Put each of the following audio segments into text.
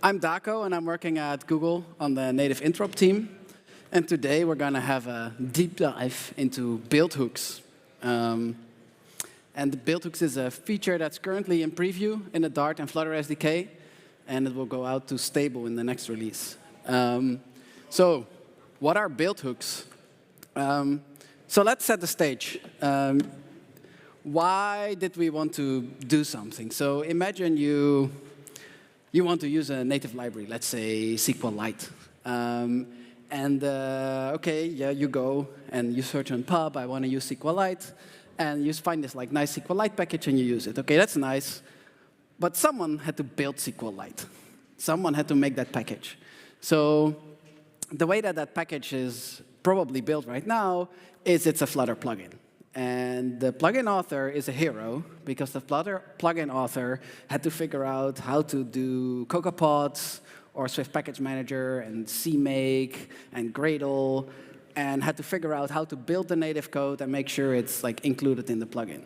I'm Daco, and I'm working at Google on the native interop team. And today we're going to have a deep dive into build hooks. And the build hooks is a feature that's currently in preview in the Dart and Flutter SDK, and it will go out to stable in the next release. So what are build hooks? So let's set the stage. Why did we want to do something? So imagine you want to use a native library, let's say SQLite. OK, yeah, you go and you search on pub, I want to use SQLite. And you find this nice SQLite package and you use it. OK, that's nice. But someone had to build SQLite. Someone had to make that package. So the way that that package is probably built right now is it's a Flutter plugin. And the plugin author is a hero, because the Flutter plugin author had to figure out how to do CocoaPods or Swift Package Manager and CMake and Gradle, and had to figure out how to build the native code and make sure it's included in the plugin.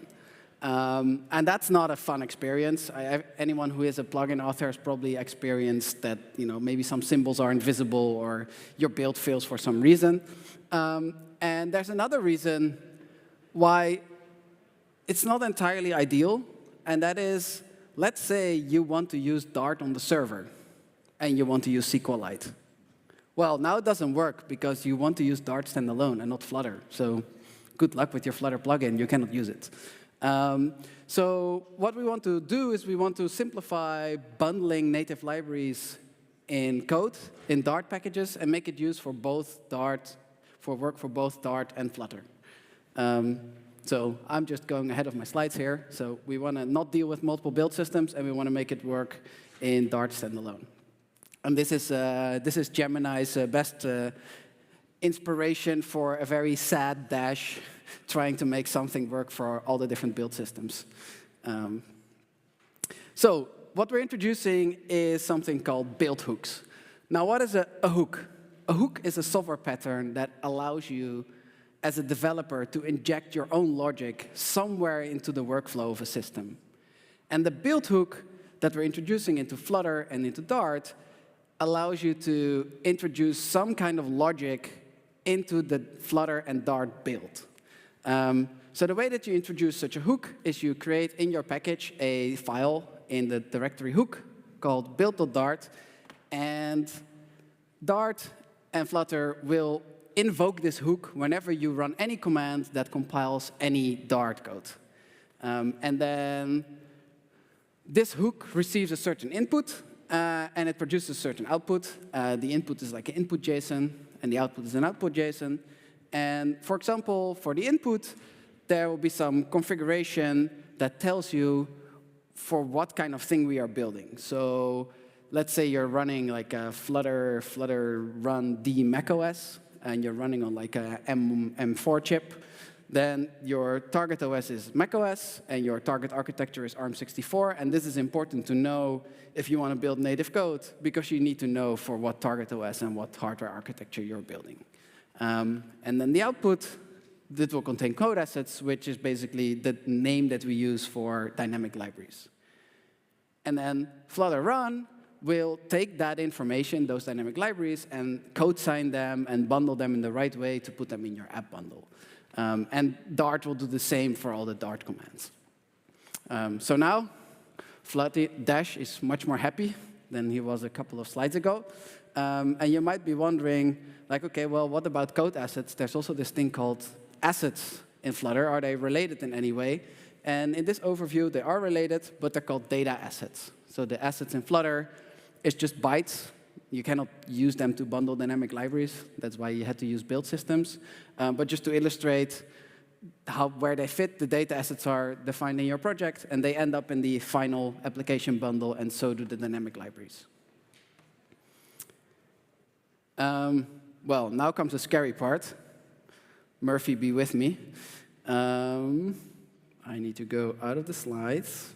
And that's not a fun experience. Anyone who is a plugin author has probably experienced that maybe some symbols aren't visible or your build fails for some reason. And there's another reason why it's not entirely ideal, and that is, let's say you want to use Dart on the server, and you want to use SQLite. Well, now it doesn't work, because you want to use Dart standalone and not Flutter. So good luck with your Flutter plugin. You cannot use it. So what we want to do is we want to simplify bundling native libraries in code, in Dart packages, and make it use for both Dart, work for both Dart and Flutter. So I'm just going ahead of my slides here. So we want to not deal with multiple build systems, and we want to make it work in Dart standalone. And this is Gemini's best inspiration for a very sad Dash trying to make something work for all the different build systems. So what we're introducing is something called build hooks. Now, what is a hook? A hook is a software pattern that allows you, as a developer, to inject your own logic somewhere into the workflow of a system. And the build hook that we're introducing into Flutter and into Dart allows you to introduce some kind of logic into the Flutter and Dart build. So the way that you introduce such a hook is you create in your package a file in the directory hook called build.dart, and Dart and Flutter will invoke this hook whenever you run any command that compiles any Dart code. And then this hook receives a certain input, and it produces a certain output. The input is like an input JSON, and the output is an output JSON. And for example, for the input, there will be some configuration that tells you for what kind of thing we are building. So let's say you're running a Flutter run D macOS, and you're running on a M4 chip. Then your target OS is macOS, and your target architecture is ARM64. And this is important to know if you want to build native code, because you need to know for what target OS and what hardware architecture you're building. And then the output, that will contain code assets, which is basically the name that we use for dynamic libraries. And then Flutter run will take that information, those dynamic libraries, and code sign them and bundle them in the right way to put them in your app bundle. And Dart will do the same for all the Dart commands. So now, Dash is much more happy than he was a couple of slides ago. And you might be wondering, OK, well, what about code assets? There's also this thing called assets in Flutter. Are they related in any way? And in this overview, they are related, but they're called data assets. So the assets in Flutter is just bytes. You cannot use them to bundle dynamic libraries. That's why you had to use build systems. But just to illustrate where they fit, the data assets are defined in your project, and they end up in the final application bundle, and so do the dynamic libraries. Well, now comes the scary part. Murphy, be with me. I need to go out of the slides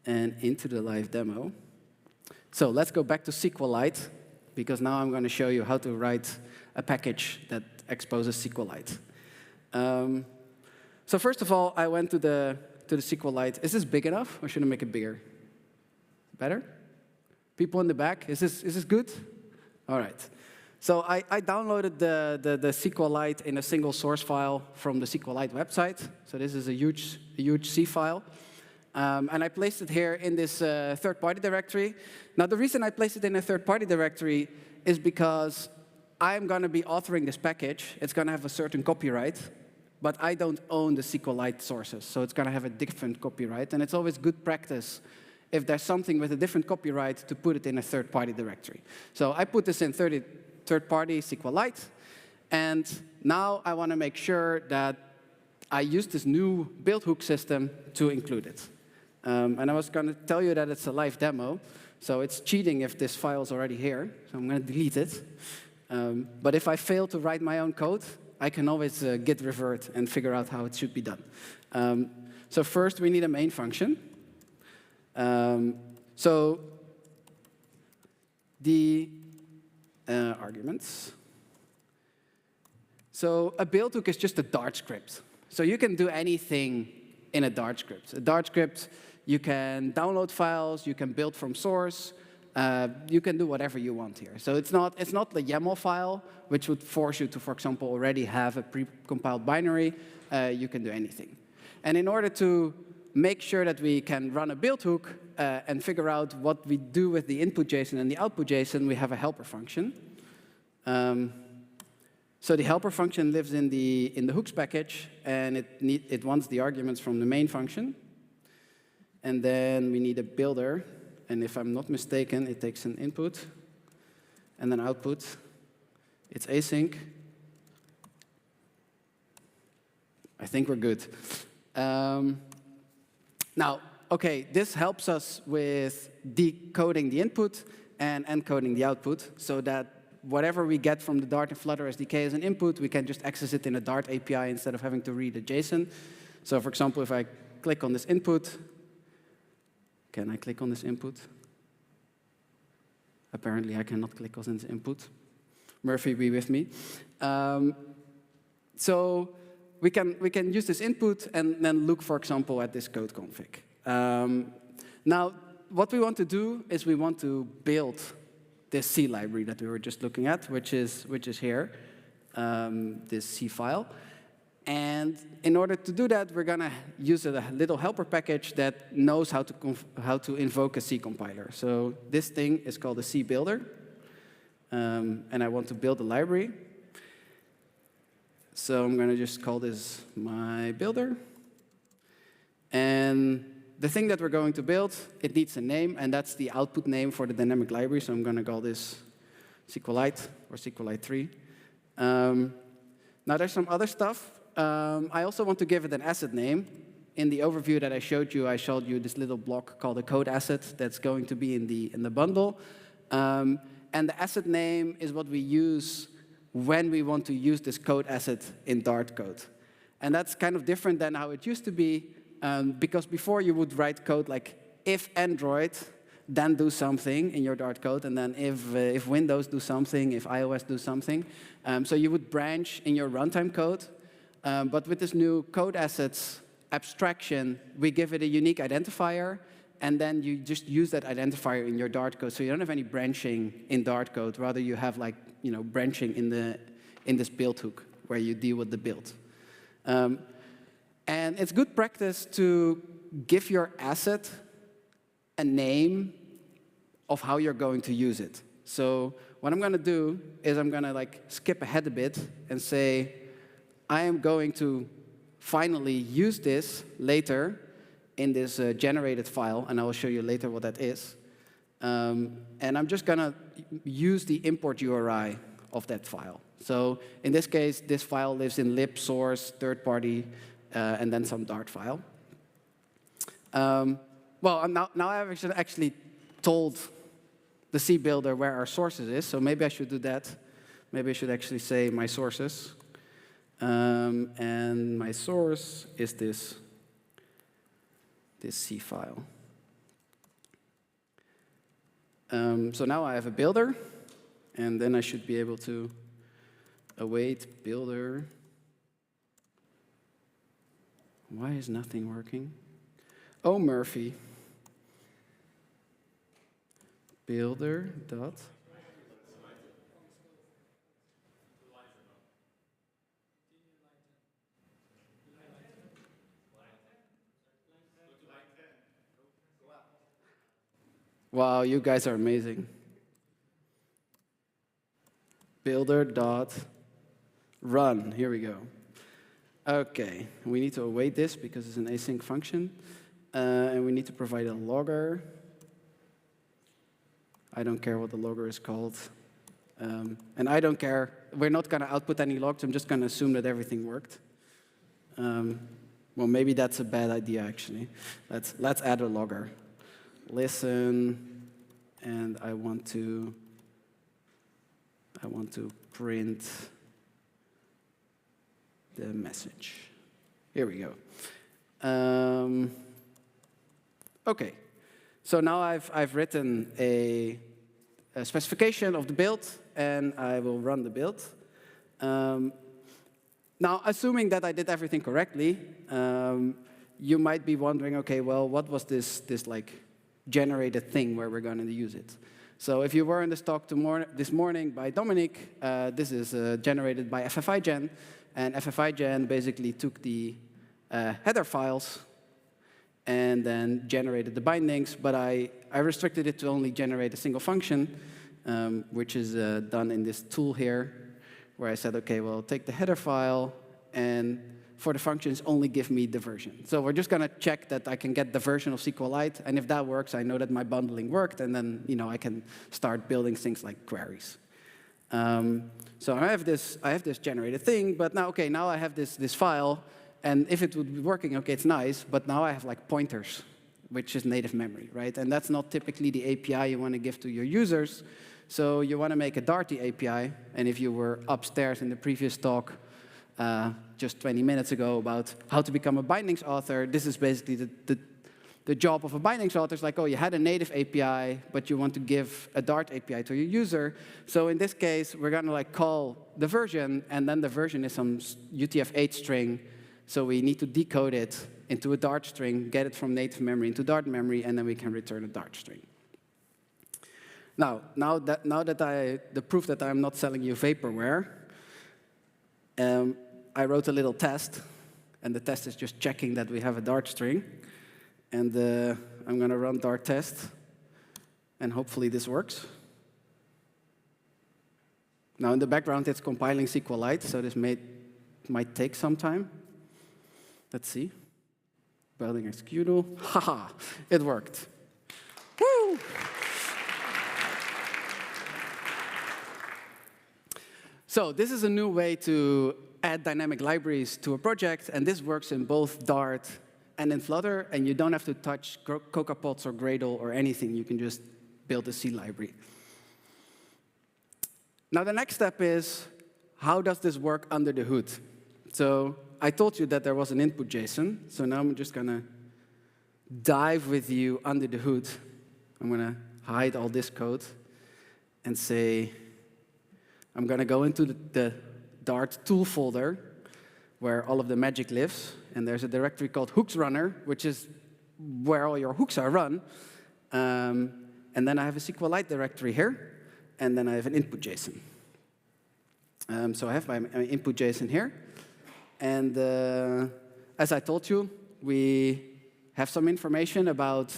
and into the live demo. So let's go back to SQLite, because now I'm going to show you how to write a package that exposes SQLite. So first of all, I went to the SQLite. Is this big enough, or should I make it bigger? Better? People in the back, is this good? All right. So I downloaded the SQLite in a single source file from the SQLite website. So this is a huge C file. And I placed it here in this third-party directory. Now, the reason I placed it in a third-party directory is because I'm going to be authoring this package. It's going to have a certain copyright. But I don't own the SQLite sources, so it's going to have a different copyright. And it's always good practice, if there's something with a different copyright, to put it in a third-party directory. So I put this in third-party SQLite. And now I want to make sure that I use this new build hook system to include it. And I was going to tell you that it's a live demo. So it's cheating if this file is already here. So I'm going to delete it. But if I fail to write my own code, I can always git revert and figure out how it should be done. So first, we need a main function. So the arguments. So a build hook is just a Dart script. So you can do anything in a Dart script. A Dart script, you can download files, you can build from source, you can do whatever you want here. So it's not the YAML file, which would force you to, for example, already have a pre-compiled binary. You can do anything. And in order to make sure that we can run a build hook and figure out what we do with the input JSON and the output JSON, we have a helper function. So the helper function lives in the hooks package, and it wants the arguments from the main function. And then we need a builder. And if I'm not mistaken, it takes an input and an output. It's async. I think we're good. Now, OK, this helps us with decoding the input and encoding the output, so that whatever we get from the Dart and Flutter SDK as an input, we can just access it in a Dart API instead of having to read a JSON. So for example, if I click on this input, can I click on this input? Apparently, I cannot click on this input. Murphy, be with me. So we can use this input and then look, for example, at this code config. Now, what we want to do is we want to build this C library that we were just looking at, which is here, this C file. And in order to do that, we're going to use a little helper package that knows how to invoke a C compiler. So this thing is called a C builder. And I want to build a library. So I'm going to just call this my builder. And the thing that we're going to build, it needs a name, and that's the output name for the dynamic library. So I'm going to call this SQLite or SQLite 3. Now there's some other stuff. I also want to give it an asset name. In the overview that I showed you this little block called a code asset that's going to be in the bundle. And the asset name is what we use when we want to use this code asset in Dart code. And that's kind of different than how it used to be, because before you would write code like if Android, then do something in your Dart code, and then if Windows do something, if iOS do something. So you would branch in your runtime code. But with this new code assets abstraction, we give it a unique identifier, and then you just use that identifier in your Dart code. So you don't have any branching in Dart code. Rather, you have branching in this build hook where you deal with the build. And it's good practice to give your asset a name of how you're going to use it. So what I'm going to do is I'm going to skip ahead a bit and say, I am going to finally use this later in this generated file, and I will show you later what that is. And I'm just going to use the import URI of that file. So in this case, this file lives in lib, source, third party, and then some Dart file. Well, now I've actually told the C builder where our sources is, so maybe I should do that. Maybe I should actually say my sources. And my source is this C file. So now I have a builder, and then I should be able to await builder. Why is nothing working? Oh, Murphy. builder dot. Wow, you guys are amazing. Builder dot run. Here we go. OK, we need to await this because it's an async function. And we need to provide a logger. I don't care what the logger is called. And I don't care. We're not going to output any logs. I'm just going to assume that everything worked. Well, maybe that's a bad idea, actually. Let's add a logger. Listen, and I want to print the message. Here we go. OK, so now I've written a specification of the build, and I will run the build. Now, assuming that I did everything correctly, you might be wondering, OK, well, what was this like generated thing where we're going to use it? So if you were in this talk this morning by Dominic, this is generated by FFIGen. And FFIGen basically took the header files and then generated the bindings. But I restricted it to only generate a single function, which is done in this tool here, where I said, OK, well, take the header file, and for the functions, only give me the version. So we're just going to check that I can get the version of SQLite. And if that works, I know that my bundling worked. And then I can start building things like queries. So I have this generated thing. But now, OK, now I have this file. And if it would be working, OK, it's nice. But now I have like pointers, which is native memory, right? And that's not typically the API you want to give to your users. So you want to make a Darty API. And if you were upstairs in the previous talk, just 20 minutes ago about how to become a bindings author, this is basically the job of a bindings author. It's like, oh, you had a native API, but you want to give a Dart API to your user. So in this case, we're going to like call the version, and then the version is some UTF-8 string. So we need to decode it into a Dart string, get it from native memory into Dart memory, and then we can return a Dart string. Now the proof that I'm not selling you vaporware, I wrote a little test, and the test is just checking that we have a Dart string. And I'm going to run Dart test, and hopefully this works. Now in the background, it's compiling SQLite, so this might take some time. Let's see. Building executable. Haha, it worked. Woo! So this is a new way to add dynamic libraries to a project, and this works in both Dart and in Flutter, and you don't have to touch CocoaPods or Gradle or anything. You can just build a C library. Now the next step is, how does this work under the hood? So I told you that there was an input JSON, so now I'm just going to dive with you under the hood. I'm going to hide all this code and say, I'm going to go into the Dart tool folder where all of the magic lives. And there's a directory called hooks runner, which is where all your hooks are run. And then I have a SQLite directory here. And then I have an input JSON. So I have my input JSON here. And as I told you, we have some information about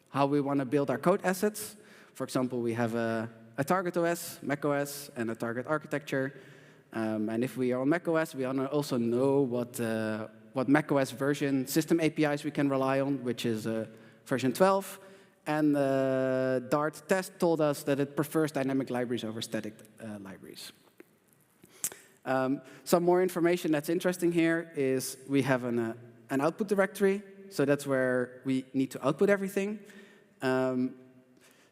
how we want to build our code assets. For example, we have a target OS, Mac OS, and a target architecture. And if we are on Mac OS, we also know what Mac OS version system APIs we can rely on, which is version 12. And Dart test told us that it prefers dynamic libraries over static libraries. Some more information that's interesting here is we have an output directory. So that's where we need to output everything.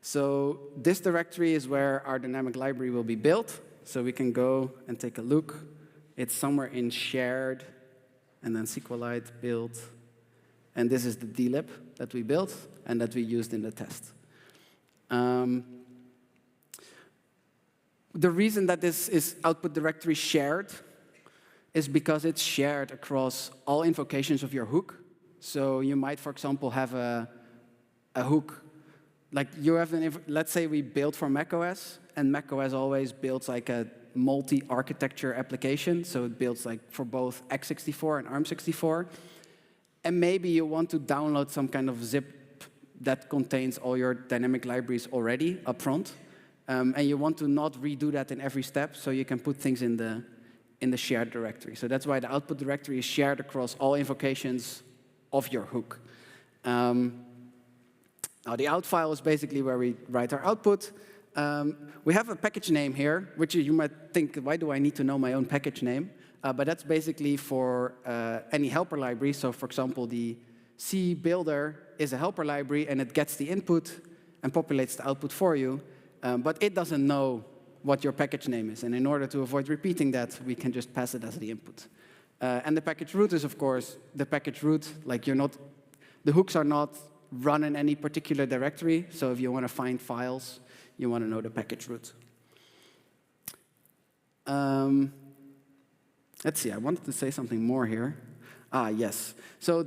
So this directory is where our dynamic library will be built. So we can go and take a look. It's somewhere in shared, and then SQLite build. And this is the dlib that we built and that we used in the test. The reason that this is output directory shared is because it's shared across all invocations of your hook. So you might, for example, have a hook like you have let's say we build for macOS, and macOS always builds like a multi-architecture application, so it builds like for both x64 and ARM64. And maybe you want to download some kind of zip that contains all your dynamic libraries already up front, and you want to not redo that in every step, so you can put things in the shared directory. So that's why the output directory is shared across all invocations of your hook. Now, the out file is basically where we write our output. We have a package name here, which you might think, why do I need to know my own package name? But that's basically for any helper library. So for example, the C builder is a helper library, and it gets the input and populates the output for you. But it doesn't know what your package name is. And in order to avoid repeating that, we can just pass it as the input. And the package root is, of course, the package root. Like the hooks are not run in any particular directory. So if you want to find files, you want to know the package root. Let's see, I wanted to say something more here. Yes. So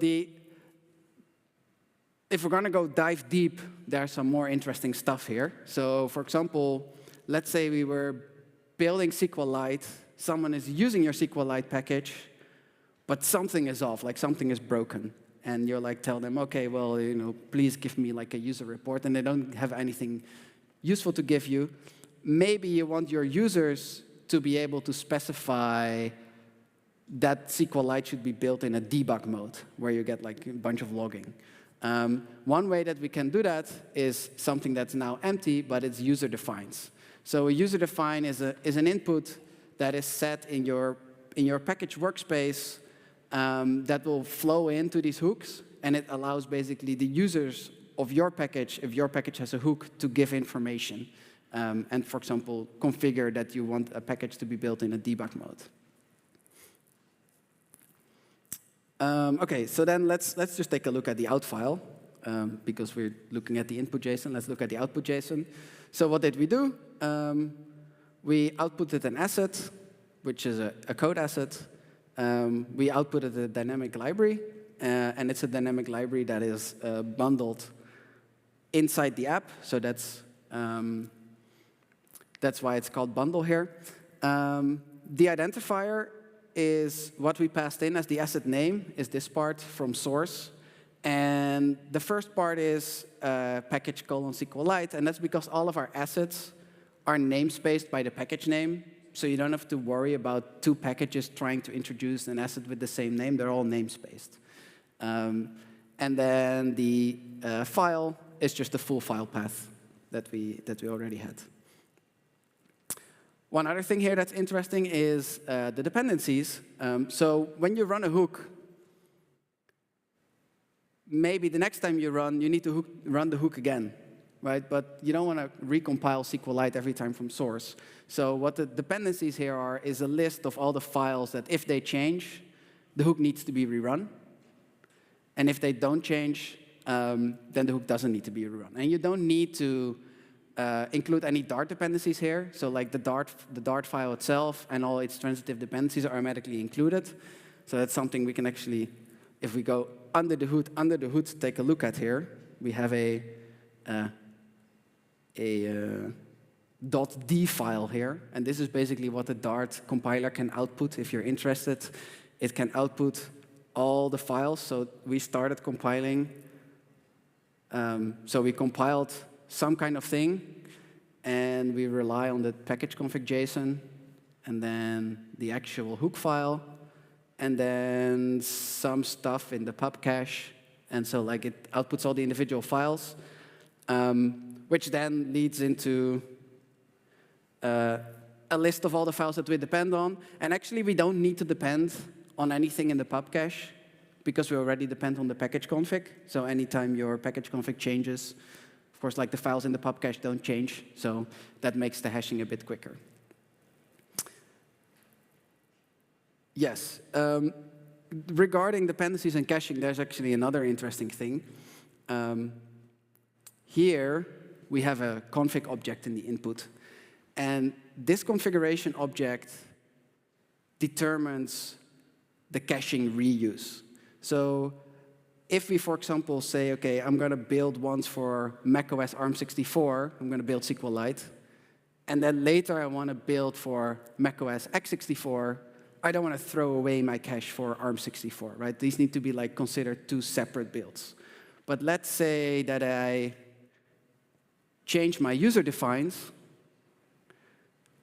if we're going to go dive deep, there's some more interesting stuff here. So for example, let's say we were building SQLite. Someone is using your SQLite package, but something is off, like something is broken. And you're like, tell them, OK, well, please give me like a user report. And they don't have anything useful to give you. Maybe you want your users to be able to specify that SQLite should be built in a debug mode, where you get like a bunch of logging. One way that we can do that is something that's now empty, but it's user-defined. So a user-defined is an input that is set in your package workspace that will flow into these hooks, and it allows basically the users of your package, if your package has a hook, to give information. And for example, configure that you want a package to be built in a debug mode. OK, so then let's just take a look at the out file. Because we're looking at the input JSON, let's look at the output JSON. So what did we do? We outputted an asset, which is a code asset. We outputted a dynamic library. And it's a dynamic library that is bundled inside the app. So that's why it's called bundle here. The identifier is what we passed in as the asset name, is this part from source. And the first part is package : SQLite, and that's because all of our assets are namespaced by the package name. So you don't have to worry about two packages trying to introduce an asset with the same name. They're all namespaced. And then the file is just the full file path that we already had. One other thing here that's interesting is the dependencies. So when you run a hook, maybe the next time you need to run the hook again, right? But you don't want to recompile SQLite every time from source. So what the dependencies here are is a list of all the files that if they change, the hook needs to be rerun. And if they don't change, then the hook doesn't need to be rerun. And you don't need to include any Dart dependencies here. So like the Dart file itself and all its transitive dependencies are automatically included. So that's something we can actually, if we go under the hood, take a look at here. We have a .d file here, and this is basically what the Dart compiler can output. If you're interested, it can output all the files. So we started compiling. So we compiled some kind of thing, and we rely on the package config JSON, and then the actual hook file, and then some stuff in the pub cache. And so like it outputs all the individual files, which then leads into a list of all the files that we depend on. And actually, we don't need to depend on anything in the pub cache, because we already depend on the package config. So anytime your package config changes, of course, like the files in the pub cache don't change. So that makes the hashing a bit quicker. Yes. Regarding dependencies and caching, there's actually another interesting thing. Here, we have a config object in the input. And this configuration object determines the caching reuse. So if we, for example, say, OK, I'm going to build ones for macOS ARM64, I'm going to build SQLite, and then later I want to build for macOS x64, I don't want to throw away my cache for ARM64, right? These need to be like considered two separate builds. But let's say that I change my user defines.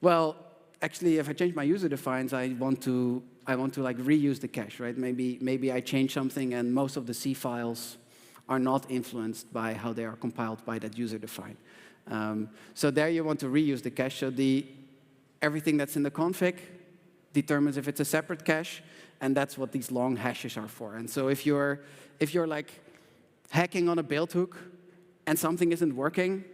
Well, actually, if I change my user defines, I want to like reuse the cache, right? Maybe I change something, and most of the C files are not influenced by how they are compiled by that user define. So there you want to reuse the cache. So everything that's in the config determines if it's a separate cache, and that's what these long hashes are for. And so if you're like hacking on a build hook and something isn't working,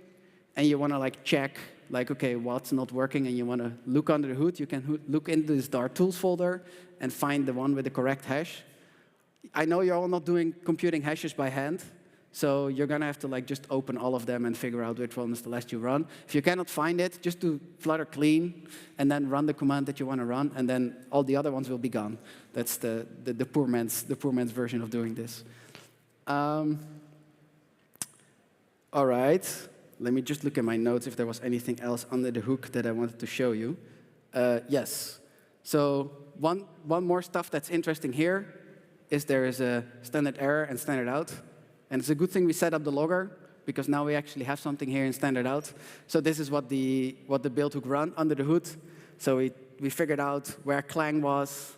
and you want to like check, like, OK, what's not working, and you want to look under the hood, you can look into this Dart tools folder and find the one with the correct hash. I know you're all not doing computing hashes by hand, so you're going to have to like just open all of them and figure out which one is the last you run. If you cannot find it, just do flutter clean, and then run the command that you want to run, and then all the other ones will be gone. That's the poor man's version of doing this. All right. Let me just look at my notes if there was anything else under the hook that I wanted to show you. Yes. So one more stuff that's interesting here is there is a standard error and standard out. And it's a good thing we set up the logger, because now we actually have something here in standard out. So this is what the build hook run under the hood. So we figured out where Clang was.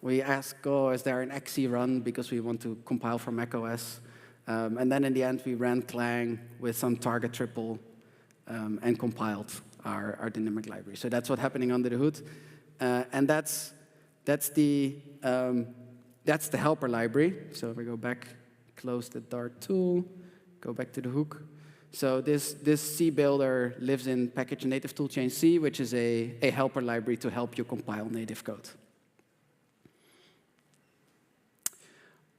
We asked, oh, is there an XC run, because we want to compile for macOS. And then in the end, we ran Clang with some target triple and compiled our dynamic library. So that's what's happening under the hood. And that's the helper library. So if we go back, close the Dart tool, go back to the hook. So this C builder lives in package native toolchain C, which is a helper library to help you compile native code.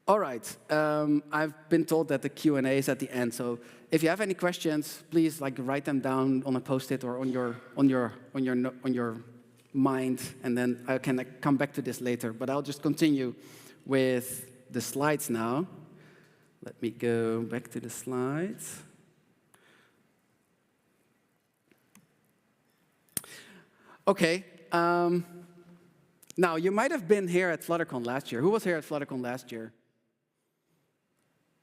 All right, I've been told that the Q&A is at the end. So if you have any questions, please like write them down on a post-it or on your mind, and then I can come back to this later. But I'll just continue with the slides now. Let me go back to the slides. OK. Now, you might have been here at Fluttercon last year. Who was here at Fluttercon last year?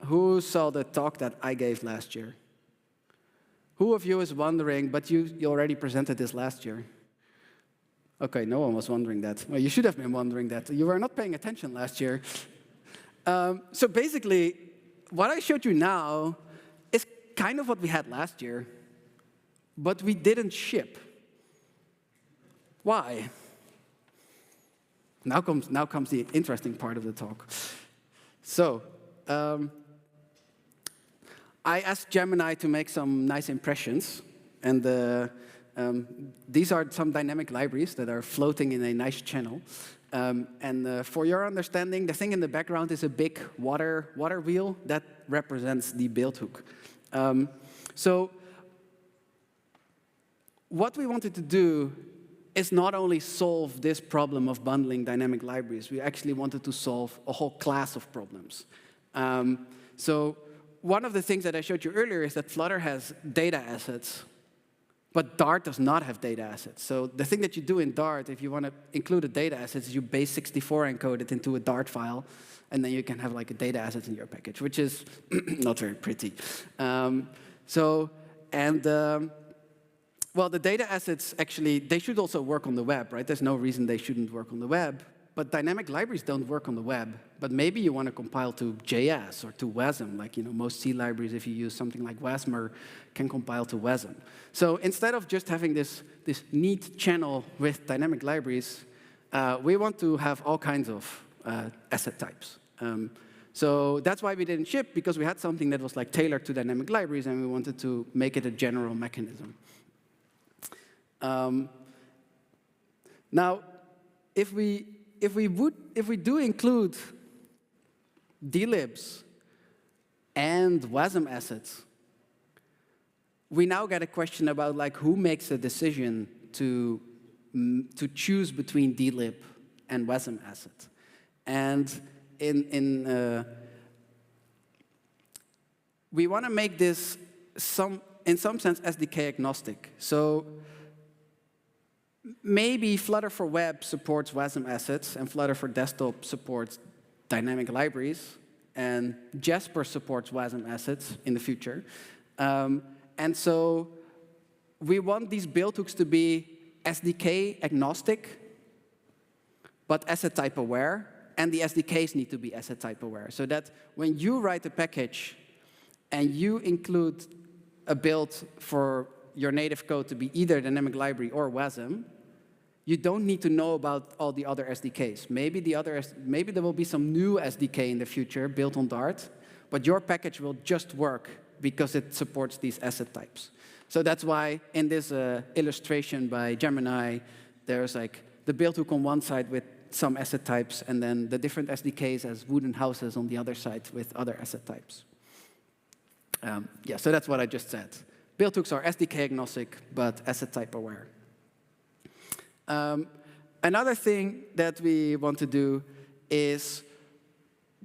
Who saw the talk that I gave last year? Who of you is wondering, but you already presented this last year? OK, no one was wondering that. Well, you should have been wondering that. You were not paying attention last year. So basically, what I showed you now is kind of what we had last year, but we didn't ship. Why? Now comes the interesting part of the talk. So I asked Gemini to make some nice impressions, and these are some dynamic libraries that are floating in a nice channel. And for your understanding, the thing in the background is a big water wheel that represents the build hook. So what we wanted to do is not only solve this problem of bundling dynamic libraries, we actually wanted to solve a whole class of problems. So one of the things that I showed you earlier is that Flutter has data assets, but Dart does not have data assets. So the thing that you do in Dart, if you want to include a data asset, is you base64 encode it into a Dart file, and then you can have like a data asset in your package, which is not very pretty. Well, the data assets, actually, they should also work on the web, right? There's no reason they shouldn't work on the web. But dynamic libraries don't work on the web. But maybe you want to compile to JS or to WASM. Like, most C libraries, if you use something like WASMer, can compile to WASM. So instead of just having this neat channel with dynamic libraries, we want to have all kinds of asset types. So that's why we didn't ship, because we had something that was like tailored to dynamic libraries, and we wanted to make it a general mechanism. Now, if we do include dlibs and WASM assets, we now get a question about like who makes a decision to choose between dlib and WASM asset. And we want to make this, in some sense, SDK-agnostic. So maybe Flutter for Web supports WASM assets, and Flutter for Desktop supports dynamic libraries, and Jasper supports WASM assets in the future. And so we want these build hooks to be SDK-agnostic, but asset type aware, and the SDKs need to be asset type aware, so that when you write a package and you include a build for your native code to be either dynamic library or WASM, you don't need to know about all the other SDKs. Maybe there will be some new SDK in the future built on Dart, but your package will just work because it supports these asset types. So that's why in this illustration by Gemini, there's like the build hook on one side with some asset types, and then the different SDKs as wooden houses on the other side with other asset types. Yeah, so that's what I just said. Build hooks are SDK agnostic, but asset type aware. Another thing that we want to do is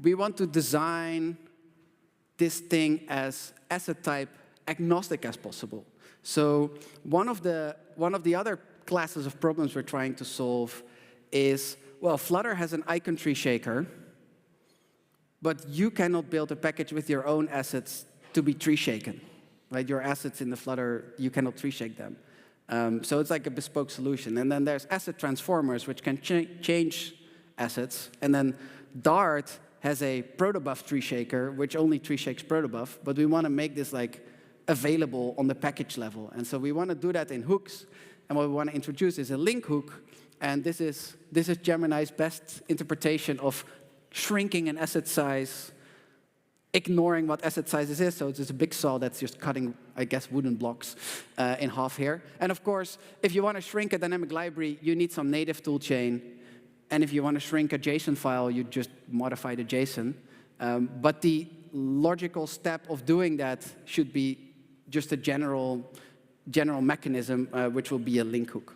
we want to design this thing as asset type agnostic as possible. So one of the other classes of problems we're trying to solve is, well, Flutter has an icon tree shaker, but you cannot build a package with your own assets to be tree shaken, right? Your assets in the Flutter, you cannot tree shake them. So it's like a bespoke solution. And then there's asset transformers, which can change assets. And then Dart has a protobuf tree shaker, which only tree shakes protobuf. But we want to make this like available on the package level. And so we want to do that in hooks. And what we want to introduce is a link hook. And this is Gemini's best interpretation of shrinking an asset size, ignoring what asset sizes is. So it's just a big saw that's just cutting, I guess, wooden blocks in half here. And of course, if you want to shrink a dynamic library, you need some native toolchain. And if you want to shrink a JSON file, you just modify the JSON. But the logical step of doing that should be just a general mechanism, which will be a link hook.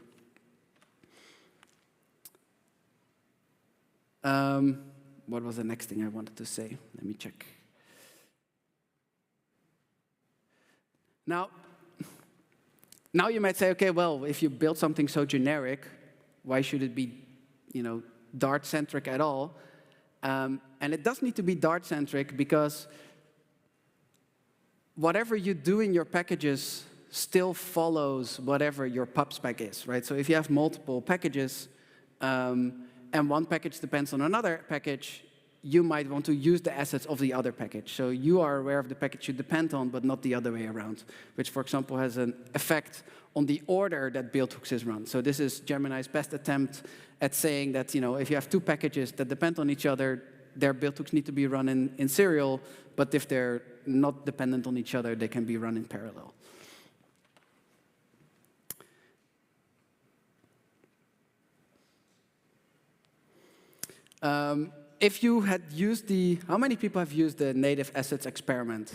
What was the next thing I wanted to say? Let me check. Now you might say, okay, well, if you build something so generic, why should it be, Dart-centric at all? And it does need to be Dart-centric because whatever you do in your packages still follows whatever your pub spec is, right? So if you have multiple packages and one package depends on another package, you might want to use the assets of the other package. So you are aware of the package you depend on, but not the other way around, which, for example, has an effect on the order that build hooks is run. So this is Gemini's best attempt at saying that, if you have two packages that depend on each other, their build hooks need to be run in serial, but if they're not dependent on each other, they can be run in parallel. If you had used how many people have used the native assets experiment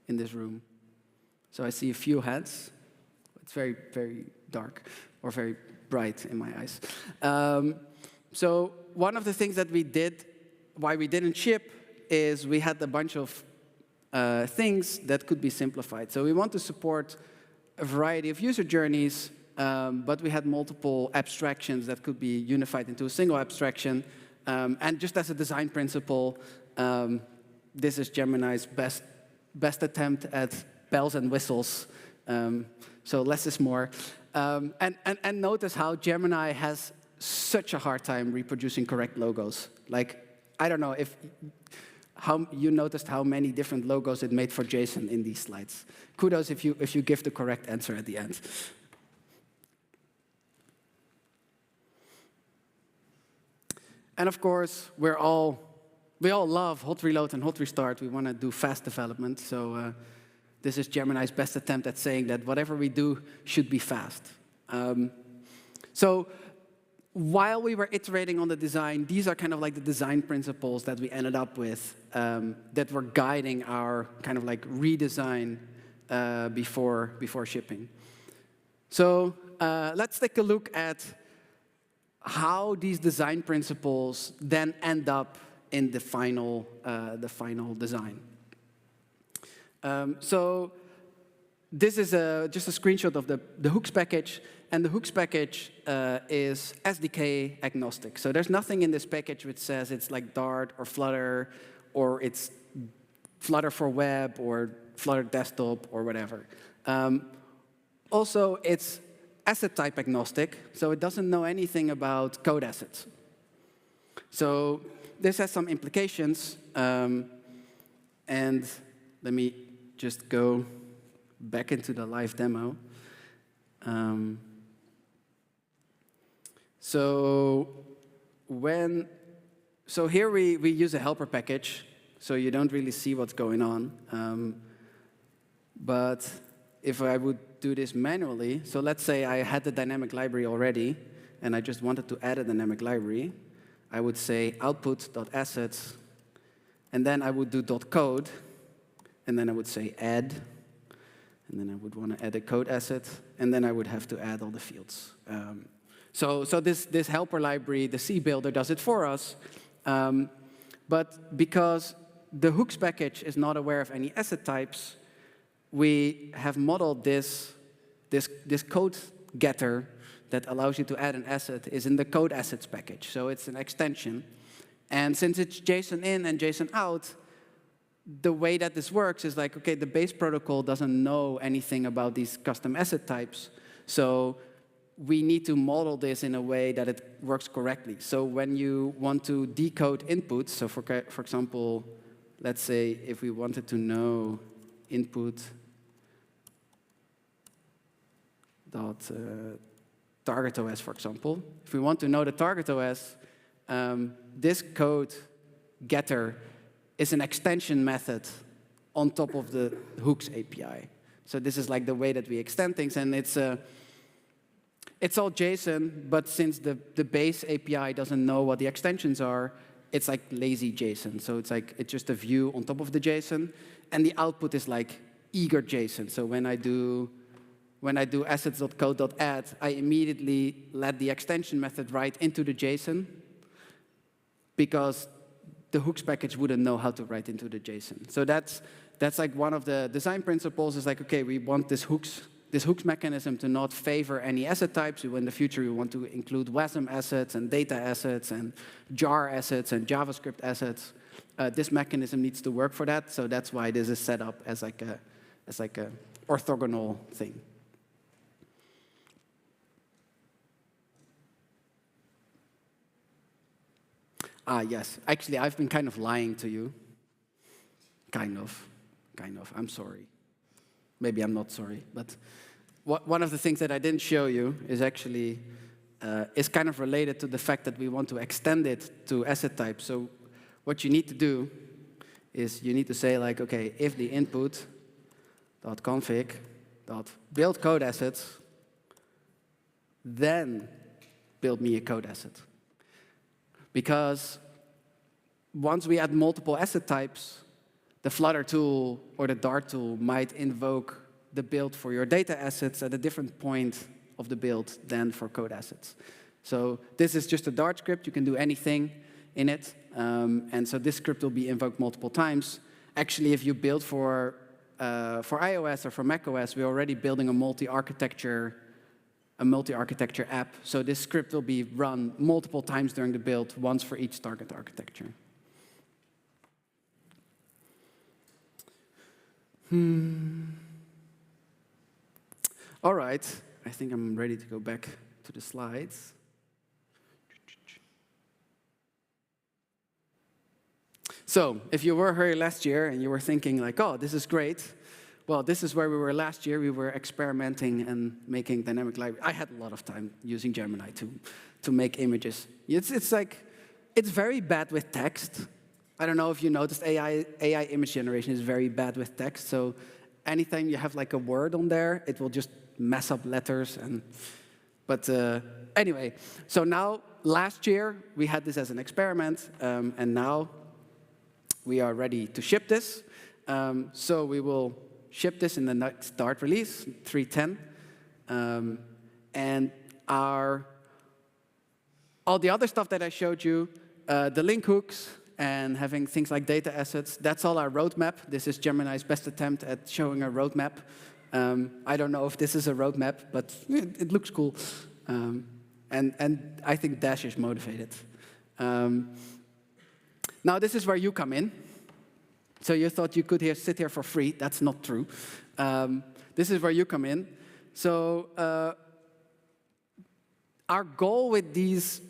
in this room? So I see a few hands. It's very, very dark, or very bright in my eyes. So one of the things that we did, why we didn't ship, is we had a bunch of things that could be simplified. So we want to support a variety of user journeys, but we had multiple abstractions that could be unified into a single abstraction. And just as a design principle, this is Gemini's best attempt at bells and whistles. So less is more. And notice how Gemini has such a hard time reproducing correct logos. Like, I don't know how you noticed how many different logos it made for JSON in these slides. Kudos if you give the correct answer at the end. And of course, we all love hot reload and hot restart. We want to do fast development. So this is Gemini's best attempt at saying that whatever we do should be fast. So while we were iterating on the design, these are kind of like the design principles that we ended up with that were guiding our kind of like redesign before shipping. So let's take a look at how these design principles then end up in the final design. So this is just a screenshot of the hooks package, and the hooks package is SDK agnostic. So there's nothing in this package which says it's like Dart or Flutter, or it's Flutter for web or Flutter desktop or whatever. Also, it's asset type agnostic, so it doesn't know anything about code assets. So this has some implications, and let me just go back into the live demo. So here we use a helper package, so you don't really see what's going on. But if I would do this manually, so let's say I had the dynamic library already, and I just wanted to add a dynamic library, I would say output.assets, and then I would do .code, and then I would say add, and then I would want to add a code asset, and then I would have to add all the fields. So this helper library, the C builder, does it for us. But because the hooks package is not aware of any asset types, we have modeled this code getter that allows you to add an asset is in the code assets package. So it's an extension. And since it's JSON in and JSON out, the way that this works is like, OK, the base protocol doesn't know anything about these custom asset types. So we need to model this in a way that it works correctly. So when you want to decode inputs, so for example, let's say if we wanted to know input dot target OS, for example, if we want to know the target OS, this code getter is an extension method on top of the hooks API. So this is like the way that we extend things, and it's all JSON, but since the base API doesn't know what the extensions are, it's like lazy JSON. So it's just a view on top of the JSON, and the output is like eager JSON. So when I do assets.code.add, I immediately let the extension method write into the JSON, because the hooks package wouldn't know how to write into the JSON. So that's like one of the design principles is like, OK, we want this hooks mechanism to not favor any asset types. In the future, we want to include WASM assets and data assets and jar assets and JavaScript assets. This mechanism needs to work for that. So that's why this is set up as like a orthogonal thing. Yes. Actually, I've been kind of lying to you. Kind of. I'm sorry. Maybe I'm not sorry. But one of the things that I didn't show you is actually is kind of related to the fact that we want to extend it to asset types. So what you need to do is you need to say, like, OK, if the input.config.build code assets, then build me a code asset. Because once we add multiple asset types, the Flutter tool or the Dart tool might invoke the build for your data assets at a different point of the build than for code assets. So this is just a Dart script. You can do anything in it. And so this script will be invoked multiple times. Actually, if you build for iOS or for macOS, we're already building a multi-architecture app. So this script will be run multiple times during the build, once for each target architecture. All right, I think I'm ready to go back to the slides. So if you were here last year and you were thinking like, oh, this is great, well, this is where we were last year. We were experimenting and making dynamic library. I had a lot of time using Gemini to make images. It's very bad with text. I don't know if you noticed, AI image generation is very bad with text. So anytime you have like a word on there, it will just mess up letters. But anyway, so now last year we had this as an experiment, and now we are ready to ship this. So we will ship this in the next Dart release, 3.10. And all the other stuff that I showed you, the link hooks and having things like data assets. That's all our roadmap. This is Gemini's best attempt at showing a roadmap. I don't know if this is a roadmap, but it looks cool. And I think Dash is motivated. Now, this is where you come in. So you thought you could sit here for free. That's not true. This is where you come in. So our goal with this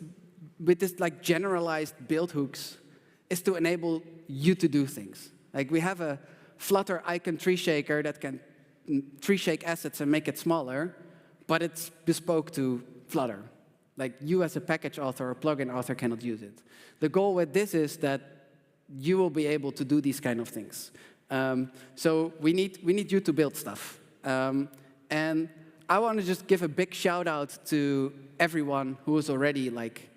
like generalized build hooks is to enable you to do things. Like we have a Flutter icon tree shaker that can tree shake assets and make it smaller, but it's bespoke to Flutter. Like you as a package author or plugin author cannot use it. The goal with this is that you will be able to do these kind of things. So we need you to build stuff. And I want to just give a big shout out to everyone who is already like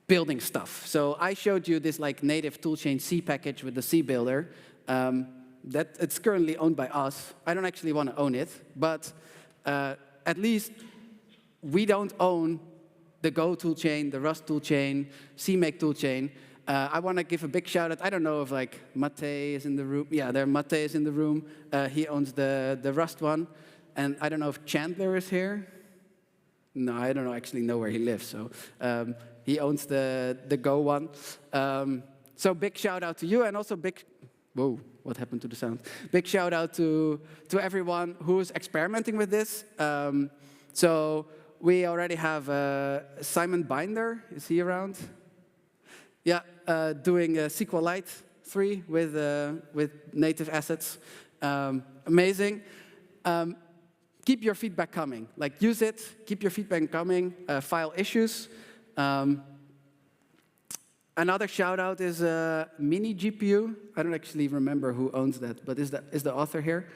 building stuff. So I showed you this like native toolchain C package with the C builder. That it's currently owned by us. I don't actually want to own it, but at least we don't own the Go toolchain, the Rust toolchain, CMake toolchain. I want to give a big shout out. I don't know if like Mate is in the room. Yeah, Mate is in the room. He owns the Rust one. And I don't know if Chandler is here. No, I don't actually know where he lives. So he owns the Go one. So big shout out to you, and also big. Whoa, what happened to the sound? Big shout out to everyone who's experimenting with this. So we already have Simon Binder. Is he around? Yeah, doing SQLite 3 with native assets. Amazing. Keep your feedback coming. Like, use it. Keep your feedback coming. File issues. Another shout out is Mini GPU. I don't actually remember who owns that, but is the author here?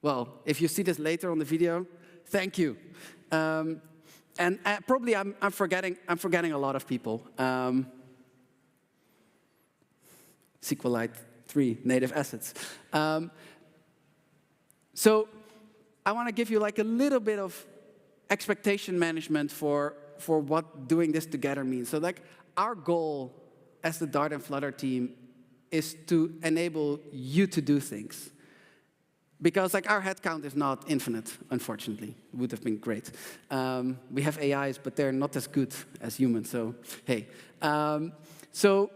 Well, if you see this later on the video, thank you. And probably I'm forgetting a lot of people. SQLite 3 native assets. So I want to give you like a little bit of expectation management for what doing this together means. So like our goal as the Dart and Flutter team is to enable you to do things. Because like our headcount is not infinite, unfortunately. It would have been great. We have AIs, but they're not as good as humans, so hey. So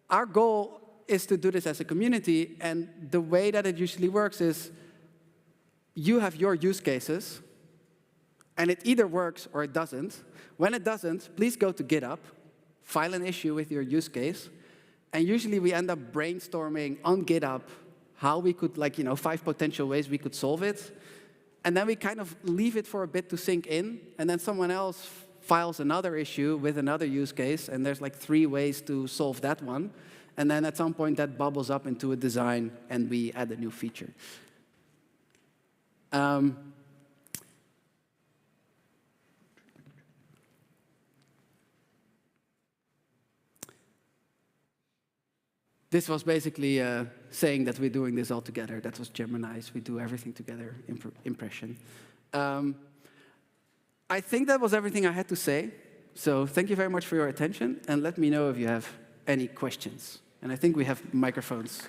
our goal is to do this as a community, and the way that it usually works is you have your use cases, and it either works or it doesn't. When it doesn't, please go to GitHub, file an issue with your use case, and usually we end up brainstorming on GitHub how we could, like, 5 potential ways we could solve it. And then we kind of leave it for a bit to sink in, and then someone else files another issue with another use case, and there's like 3 ways to solve that one. And then at some point that bubbles up into a design, and we add a new feature. This was basically saying that we're doing this all together. That was Gemini's "we do everything together" impression. I think that was everything I had to say. So thank you very much for your attention, and let me know if you have any questions. And I think we have microphones.